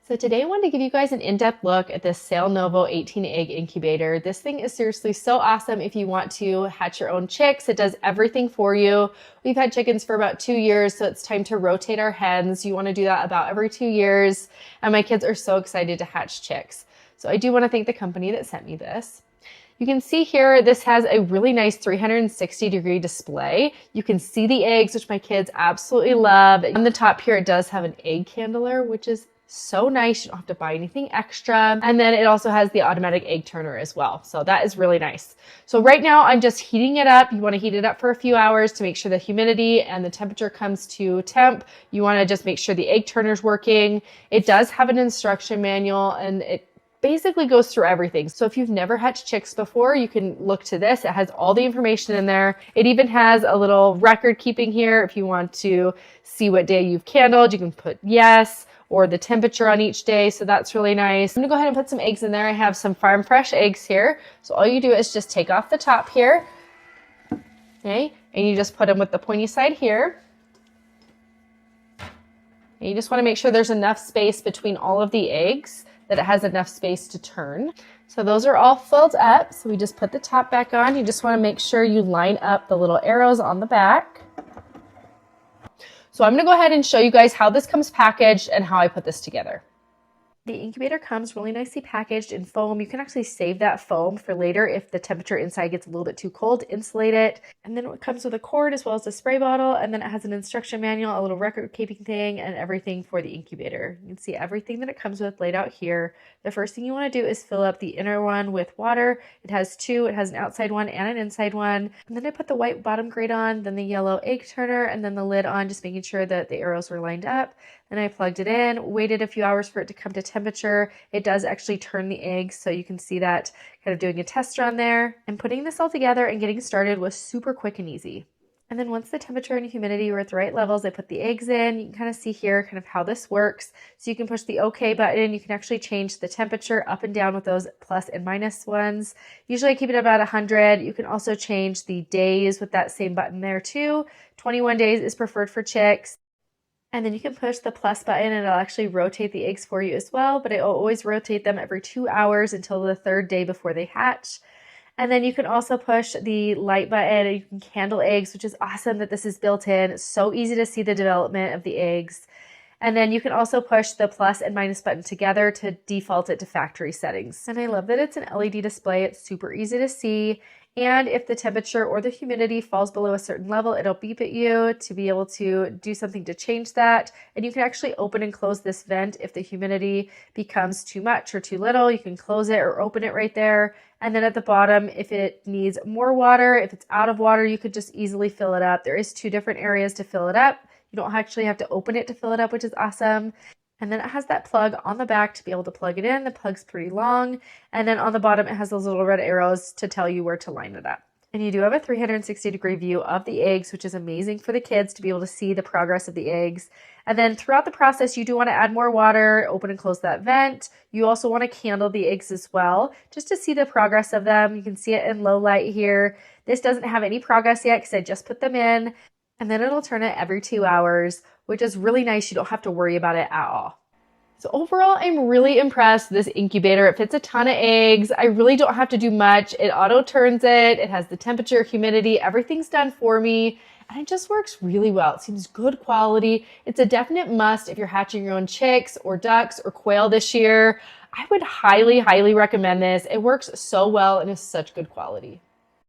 So today I wanted to give you guys an in-depth look at this Sailnovo 18 egg incubator. This thing is seriously so awesome if you want to hatch your own chicks. It does everything for you. We've had chickens for about 2 years, so it's time to rotate our hens. You want to do that about every 2 years. And my kids are so excited to hatch chicks. So I do want to thank the company that sent me this. You can see here, this has a really nice 360-degree display. You can see the eggs, which my kids absolutely love. On the top here, it does have an egg candler, which is so nice. You don't have to buy anything extra. And then it also has the automatic egg turner as well. So that is really nice. So right now I'm just heating it up. You want to heat it up for a few hours to make sure the humidity and the temperature comes to temp. You want to just make sure the egg turner is working. It does have an instruction manual and it basically goes through everything. So if you've never hatched chicks before, you can look to this. It has all the information in there. It even has a little record keeping here. If you want to see what day you've candled, you can put yes, or the temperature on each day. So that's really nice. I'm gonna go ahead and put some eggs in there. I have some farm fresh eggs here. So all you do is just take off the top here, okay? And you just put them with the pointy side here. And you just wanna make sure there's enough space between all of the eggs that it has enough space to turn. So those are all filled up. So we just put the top back on. You just wanna make sure you line up the little arrows on the back. So I'm gonna go ahead and show you guys how this comes packaged and how I put this together. The incubator comes really nicely packaged in foam. You can actually save that foam for later if the temperature inside gets a little bit too cold to insulate it. And then it comes with a cord as well as a spray bottle. And then it has an instruction manual, a little record keeping thing, and everything for the incubator. You can see everything that it comes with laid out here. The first thing you want to do is fill up the inner one with water. It has two. It has an outside one and an inside one. And then I put the white bottom grate on, then the yellow egg turner, and then the lid on, just making sure that the arrows were lined up. Then I plugged it in, waited a few hours for it to come to temperature. It does actually turn the eggs, so you can see that kind of doing a test run there. And putting this all together and getting started was super quick and easy. And then once the temperature and humidity were at the right levels, I put the eggs in. You can kind of see here kind of how this works. So you can push the OK button. You can actually change the temperature up and down with those plus and minus ones. Usually I keep it about 100. You can also change the days with that same button there too. 21 days is preferred for chicks. And then you can push the plus button and it'll actually rotate the eggs for you as well, but it'll always rotate them every 2 hours until the 3rd day before they hatch. And then you can also push the light button and you can candle eggs, which is awesome that this is built in. It's so easy to see the development of the eggs. And then you can also push the plus and minus button together to default it to factory settings. And I love that it's an LED display. It's super easy to see. And if the temperature or the humidity falls below a certain level, it'll beep at you to be able to do something to change that. And you can actually open and close this vent if the humidity becomes too much or too little. You can close it or open it right there. And then at the bottom, if it needs more water, if it's out of water, you could just easily fill it up. There is 2 different areas to fill it up. You don't actually have to open it to fill it up, which is awesome. And then it has that plug on the back to be able to plug it in. The plug's pretty long. And then on the bottom, it has those little red arrows to tell you where to line it up. And you do have a 360-degree view of the eggs, which is amazing for the kids to be able to see the progress of the eggs. And then throughout the process, you do want to add more water, open and close that vent. You also want to candle the eggs as well, just to see the progress of them. You can see it in low light here. This doesn't have any progress yet because I just put them in. And then it'll turn it every 2 hours, which is really nice. You don't have to worry about it at all. So overall, I'm really impressed with this incubator. It fits a ton of eggs. I really don't have to do much. It auto turns it. It has the temperature, humidity, everything's done for me. And it just works really well. It seems good quality. It's a definite must if you're hatching your own chicks or ducks or quail this year. I would highly, highly recommend this. It works so well and is such good quality.